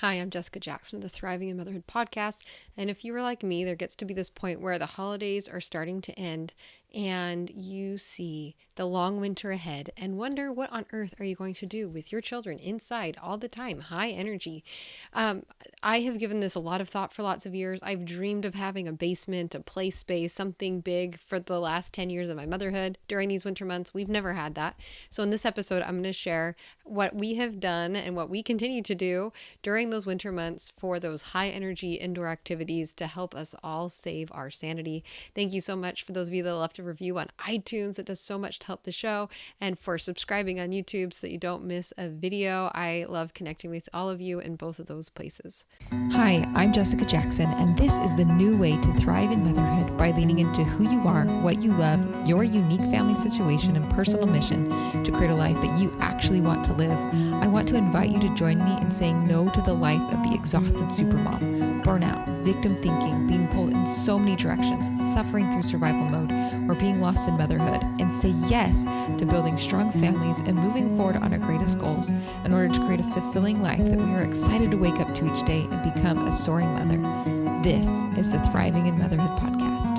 Hi, I'm Jessica Jackson of the Thriving in Motherhood podcast. And if you were like me, there gets to be this point where the holidays are starting to end and you see the long winter ahead and wonder what on earth are you going to do with your children inside all the time, high energy. Um, I have given this a lot of thought for lots of years. I've dreamed of having a basement, a play space, something big for the last 10 years of my motherhood during these winter months. We've never had that. So in this episode, I'm going to share what we have done and what we continue to do during those winter months for those high energy indoor activities to help us all save our sanity. Thank you so much for those of you that left a review on iTunes. It does so much to help the show, and for subscribing on YouTube so that you don't miss a video. I love connecting with all of you in both of those places. Hi, I'm Jessica Jackson, and this is the new way to thrive in motherhood by leaning into who you are, what you love, your unique family situation, and personal mission to create a life that you actually want to live. I want to invite you to join me in saying no to the life of the exhausted supermom, burnout, victim thinking, being pulled in so many directions, suffering through survival mode, or being lost in motherhood, and say yes to building strong families and moving forward on our greatest goals in order to create a fulfilling life that we are excited to wake up to each day and become a soaring mother. This is the Thriving in Motherhood podcast.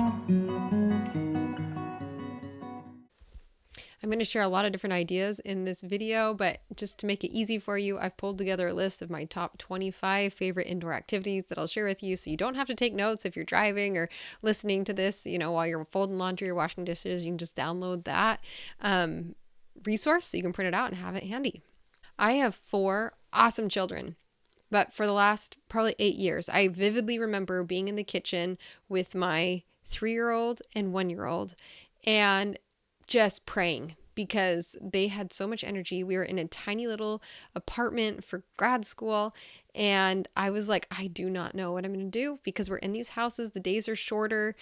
I'm going to share a lot of different ideas in this video, but just to make it easy for you, I've pulled together a list of my top 25 favorite indoor activities that I'll share with you, so you don't have to take notes if you're driving or listening to this, while you're folding laundry or washing dishes. You can just download that resource so you can print it out and have it handy. I have 4 awesome children. But for the last probably 8 years, I vividly remember being in the kitchen with my 3-year-old and 1-year-old and just praying because they had so much energy. We were in a tiny little apartment for grad school, and I was like, I do not know what I'm going to do because we're in these houses. The days are shorter.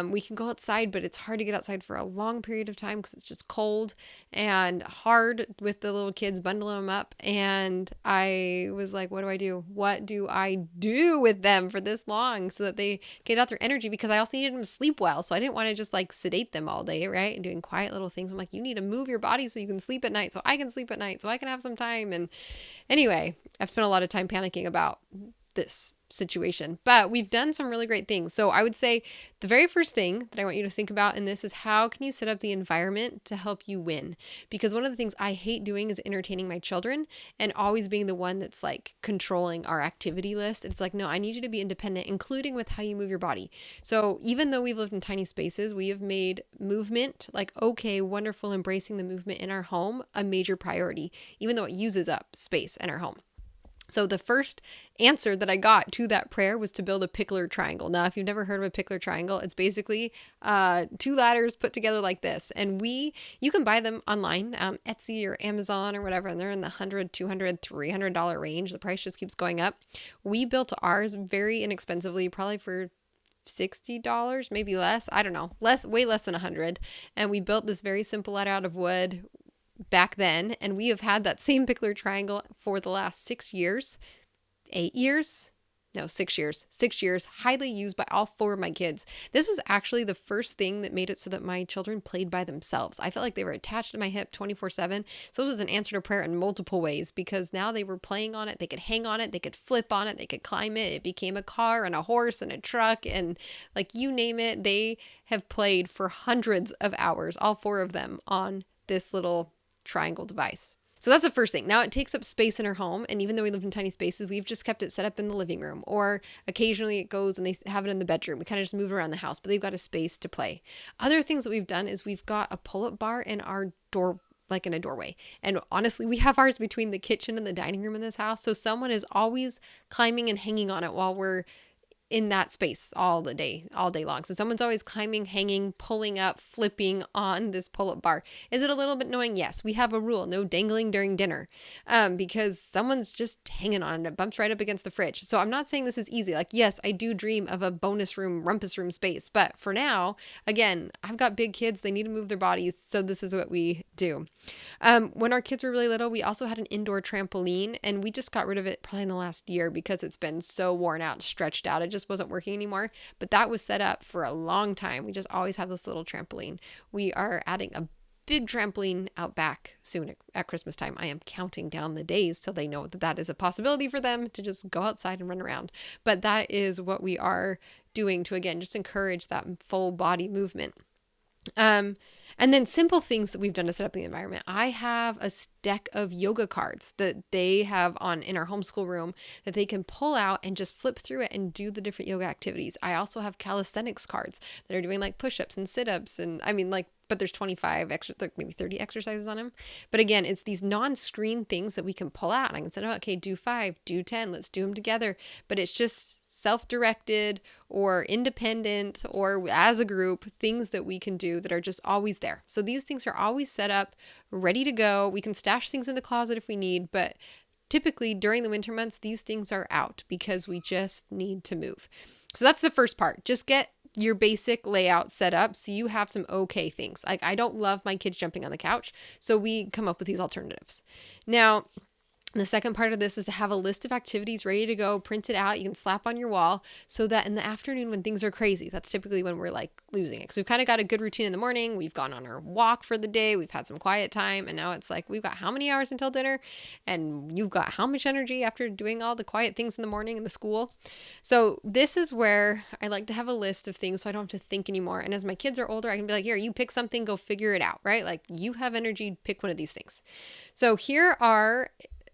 We can go outside, but it's hard to get outside for a long period of time because it's just cold and hard with the little kids, bundling them up. And I was like, what do I do? What do I do with them for this long so that they get out their energy? Because I also needed them to sleep well. So I didn't want to just like sedate them all day, right? And doing quiet little things. I'm like, you need to move your body so you can sleep at night, so I can sleep at night, so I can have some time. And anyway, I've spent a lot of time panicking about this situation, but we've done some really great things. So I would say the very first thing that I want you to think about in this is how can you set up the environment to help you win? Because one of the things I hate doing is entertaining my children and always being the one that's like controlling our activity list. It's like, no, I need you to be independent, including with how you move your body. So even though we've lived in tiny spaces, we have made movement, like, okay, wonderful, embracing the movement in our home, a major priority, even though it uses up space in our home. So the first answer that I got to that prayer was to build a pickler triangle. Now, if you've never heard of a pickler triangle, it's basically 2 ladders put together like this. And you can buy them online, Etsy or Amazon or whatever, and they're in the $100, $200, $300 range. The price just keeps going up. We built ours very inexpensively, probably for $60, maybe less. I don't know, way less than 100. And we built this very simple ladder out of wood back then, and we have had that same pickler triangle for the last 6 years, 8 years, no, 6 years, 6 years, highly used by all 4 of my kids. This was actually the first thing that made it so that my children played by themselves. I felt like they were attached to my hip 24/7. So it was an answer to prayer in multiple ways because now they were playing on it. They could hang on it. They could flip on it. They could climb it. It became a car and a horse and a truck and like you name it. They have played for hundreds of hours, all 4 of them, on this little triangle device. So that's the first thing. Now it takes up space in our home. And even though we live in tiny spaces, we've just kept it set up in the living room, or occasionally it goes and they have it in the bedroom. We kind of just move it around the house, but they've got a space to play. Other things that we've done is we've got a pull-up bar in our door, like in a doorway. And honestly, we have ours between the kitchen and the dining room in this house. So someone is always climbing and hanging on it while we're in that space all day long. So someone's always climbing, hanging, pulling up, flipping on this pull-up bar. Is it a little bit annoying? Yes. We have a rule, no dangling during dinner, because someone's just hanging on it. It bumps right up against the fridge. So I'm not saying this is easy. Like, yes, I do dream of a bonus room, rumpus room space. But for now, again, I've got big kids. They need to move their bodies. So this is what we do. When our kids were really little, we also had an indoor trampoline, and we just got rid of it probably in the last year because it's been so worn out, stretched out. It just wasn't working anymore. But that was set up for a long time. We just always have this little trampoline. We are adding a big trampoline out back soon at Christmas time. I am counting down the days till they know that that is a possibility for them to just go outside and run around. But that is what we are doing to, again, just encourage that full body movement. And then simple things that we've done to set up the environment. I have a stack of yoga cards that they have on in our homeschool room that they can pull out and just flip through it and do the different yoga activities. I also have calisthenics cards that are doing like push-ups and sit-ups, and I mean, like, but there's 25 extra, like maybe 30 exercises on them. But again, it's these non-screen things that we can pull out and I can say, oh, okay, do 5, do 10, let's do them together. But it's just self-directed or independent or as a group, things that we can do that are just always there. So these things are always set up, ready to go. We can stash things in the closet if we need, but typically during the winter months, these things are out because we just need to move. So that's the first part. Just get your basic layout set up so you have some okay things. Like, I don't love my kids jumping on the couch, so we come up with these alternatives. Now, the second part of this is to have a list of activities ready to go, print it out. You can slap on your wall so that in the afternoon when things are crazy, that's typically when we're like losing it. So we've kind of got a good routine in the morning. We've gone on our walk for the day. We've had some quiet time. And now it's like, we've got how many hours until dinner? And you've got how much energy after doing all the quiet things in the morning in the school? So this is where I like to have a list of things so I don't have to think anymore. And as my kids are older, I can be like, here, you pick something, go figure it out, right? Like, you have energy, pick one of these things. So here are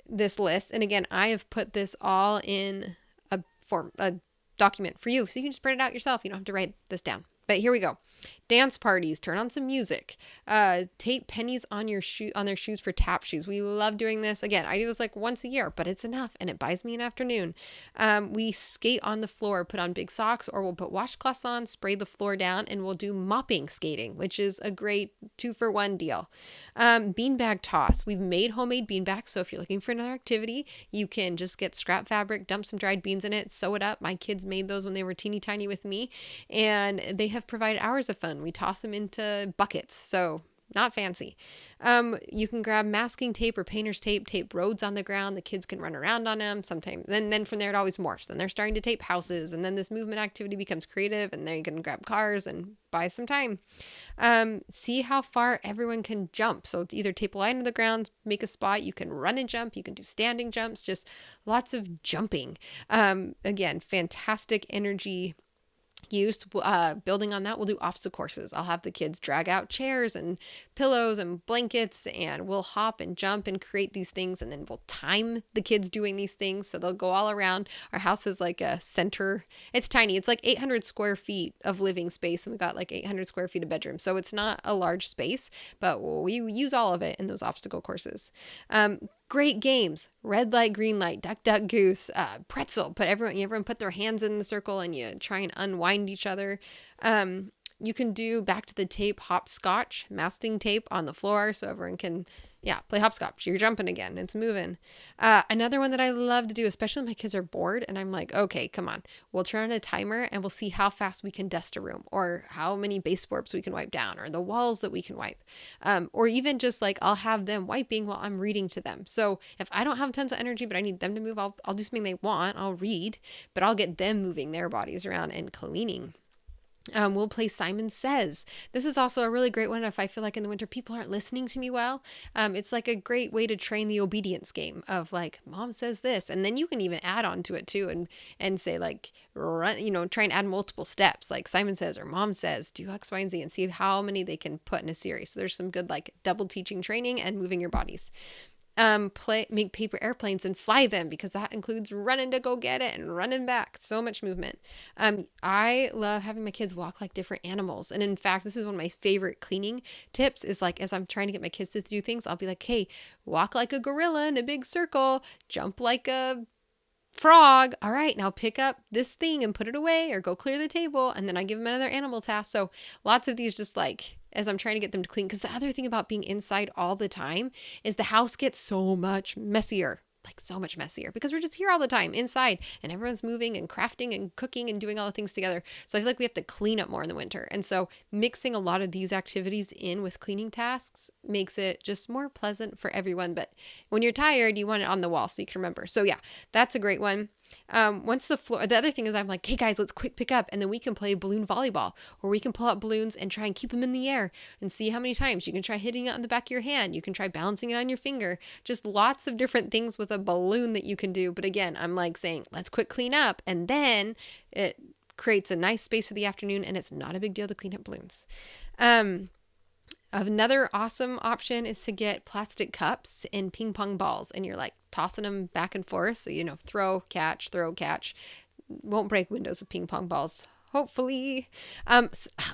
this list. And again, I have put this all in a document for you. So you can just print it out yourself. You don't have to write this down. But here we go. Dance parties, turn on some music, tape pennies on their shoes for tap shoes. We love doing this. Again, I do this like once a year, but it's enough and it buys me an afternoon. We skate on the floor, put on big socks, or we'll put washcloths on, spray the floor down, and we'll do mopping skating, which is a great 2-for-1 deal. Beanbag toss. We've made homemade beanbags. So if you're looking for another activity, you can just get scrap fabric, dump some dried beans in it, sew it up. My kids made those when they were teeny tiny with me, and they have provided hours of fun. We toss them into buckets, so not fancy. You can grab masking tape or painter's tape, tape roads on the ground. The kids can run around on them sometimes. Then from there, it always morphs. Then they're starting to tape houses, and then this movement activity becomes creative, and then you can grab cars and buy some time. See how far everyone can jump. So either tape a line to the ground, make a spot. You can run and jump. You can do standing jumps, just lots of jumping. Again, fantastic energy use. Building on that, we'll do obstacle courses. I'll have the kids drag out chairs and pillows and blankets, and we'll hop and jump and create these things, and then we'll time the kids doing these things so they'll go all around. Our house is like a center. It's tiny. It's like 800 square feet of living space, and we got like 800 square feet of bedroom, so it's not a large space, but we use all of it in those obstacle courses. Great games, red light, green light, duck, duck, goose, pretzel. Everyone put their hands in the circle and you try and unwind each other. You can do back to the tape hopscotch, masking tape on the floor so everyone can, play hopscotch. You're jumping again. It's moving. Another one that I love to do, especially when my kids are bored and I'm like, okay, come on. We'll turn on a timer and we'll see how fast we can dust a room, or how many baseboards we can wipe down, or the walls that we can wipe. Or even just like, I'll have them wiping while I'm reading to them. So if I don't have tons of energy, but I need them to move, I'll do something they want. I'll read, but I'll get them moving their bodies around and cleaning. We'll play Simon Says. This is also a really great one if I feel like in the winter people aren't listening to me well. It's like a great way to train the obedience game of like, mom says this, and then you can even add on to it too, and say like, run, try and add multiple steps like Simon Says or Mom Says, do X, Y, and Z, and see how many they can put in a series. So there's some good like double teaching training and moving your bodies. Make paper airplanes and fly them, because that includes running to go get it and running back. So much movement. I love having my kids walk like different animals. And in fact, this is one of my favorite cleaning tips is like, as I'm trying to get my kids to do things, I'll be like, hey, walk like a gorilla in a big circle, jump like a frog. All right, now pick up this thing and put it away, or go clear the table. And then I give them another animal task. So lots of these just like, as I'm trying to get them to clean. Because the other thing about being inside all the time is the house gets so much messier. Like so much messier, because we're just here all the time inside and everyone's moving and crafting and cooking and doing all the things together. So I feel like we have to clean up more in the winter. And so mixing a lot of these activities in with cleaning tasks makes it just more pleasant for everyone. But when you're tired, you want it on the wall so you can remember. So yeah, that's a great one. Once the other thing is I'm like, hey guys, let's quick pick up and then we can play balloon volleyball, or we can pull out balloons and try and keep them in the air and see how many times. You can try hitting it on the back of your hand. You can try balancing it on your finger. Just lots of different things with a balloon that you can do. But again, I'm like saying, let's quick clean up. And then it creates a nice space for the afternoon, and it's not a big deal to clean up balloons. Another awesome option is to get plastic cups and ping pong balls, and you're like tossing them back and forth. So, throw, catch, throw, catch. Won't break windows with ping pong balls, hopefully.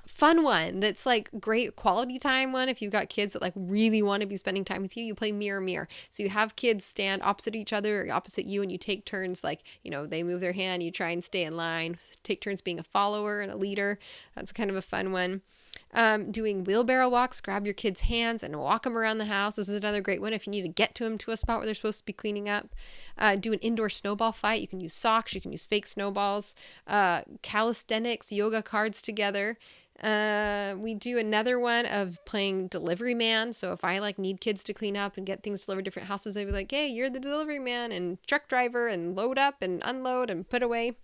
Fun one that's like great quality time one. If you've got kids that like really want to be spending time with you, you play mirror mirror. So you have kids stand opposite each other or opposite you, and you take turns, like, they move their hand, you try and stay in line, take turns being a follower and a leader. That's kind of a fun one. Doing wheelbarrow walks, grab your kids' hands and walk them around the house. This is another great one if you need to get to them to a spot where they're supposed to be cleaning up. Do an indoor snowball fight. You can use socks. You can use fake snowballs. Calisthenics, yoga cards together. We do another one of playing delivery man. So if I need kids to clean up and get things delivered to different houses, they'd be like, hey, you're the delivery man and truck driver, and load up and unload and put away.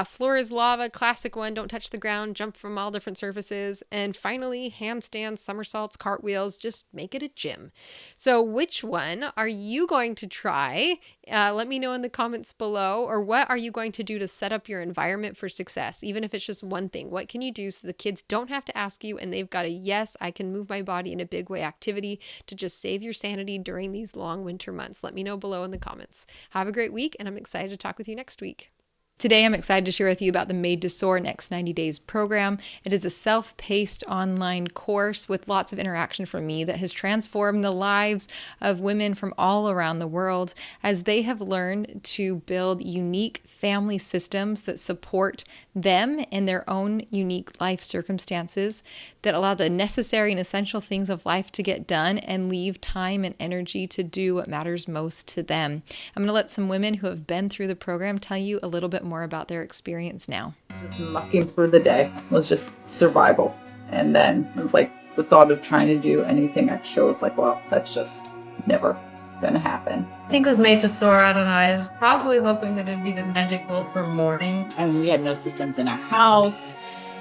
Floor is lava, classic one. Don't touch the ground, jump from all different surfaces. And finally, handstands, somersaults, cartwheels. Just make it a gym. So which one are you going to try? Let me know in the comments below. Or what are you going to do to set up your environment for success? Even if it's just one thing. What can you do so the kids don't have to ask you and they've got a yes, I can move my body in a big way activity to just save your sanity during these long winter months? Let me know below in the comments. Have a great week, and I'm excited to talk with you next week. Today, I'm excited to share with you about the Made to Soar Next 90 Days program. It is a self-paced online course with lots of interaction from me that has transformed the lives of women from all around the world as they have learned to build unique family systems that support them in their own unique life circumstances, that allow the necessary and essential things of life to get done and leave time and energy to do what matters most to them. I'm going to let some women who have been through the program tell you a little bit more about their experience now. Just mucking through the day was just survival. And then it was like the thought of trying to do anything extra was like, well, that's just never gonna happen. I think with Made to Soar, I don't know, I was probably hoping that it'd be the magical for morning. I mean, we had no systems in our house.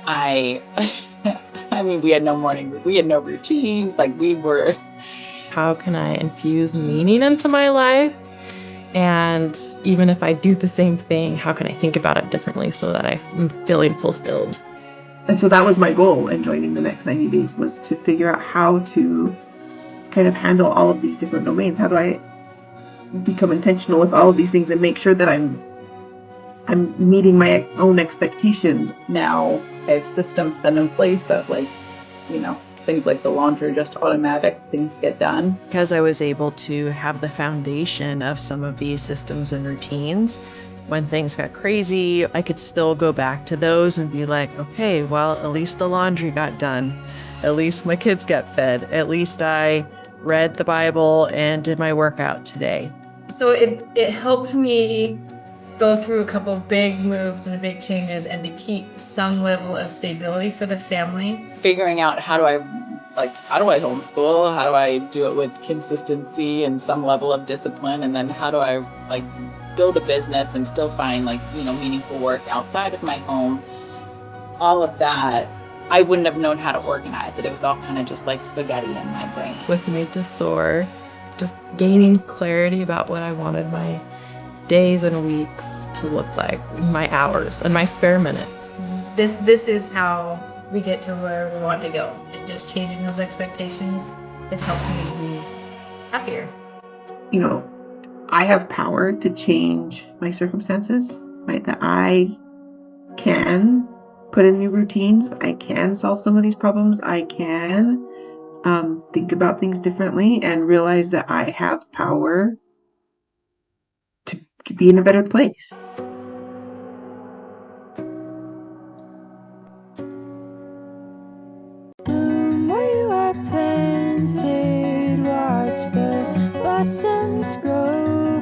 I mean, we had no morning, we had no routines. How can I infuse meaning into my life? And even if I do the same thing, how can I think about it differently so that I'm feeling fulfilled? And so that was my goal in joining the Next 90 Days, was to figure out how to kind of handle all of these different domains. How do I become intentional with all of these things and make sure that I'm meeting my own expectations? Now I have systems set in place that things like the laundry are just automatic, things get done. Because I was able to have the foundation of some of these systems and routines, when things got crazy, I could still go back to those and be like, okay, well, at least the laundry got done. At least my kids got fed. At least I read the Bible and did my workout today. So it helped me go through a couple of big moves and big changes and to keep some level of stability for the family. Figuring out how do I homeschool? How do I do it with consistency and some level of discipline? And then how do I build a business and still find meaningful work outside of my home? All of that, I wouldn't have known how to organize it. It was all kind of just like spaghetti in my brain. With Made to Soar, just gaining clarity about what I wanted my days and weeks to look like, my hours and my spare minutes. This is how we get to where we want to go. And just changing those expectations has helped me be happier. I have power to change my circumstances, right? That I can put in new routines. I can solve some of these problems. I can think about things differently and realize that I have power to be in a better place. Where you are planted, watch the blossoms grow.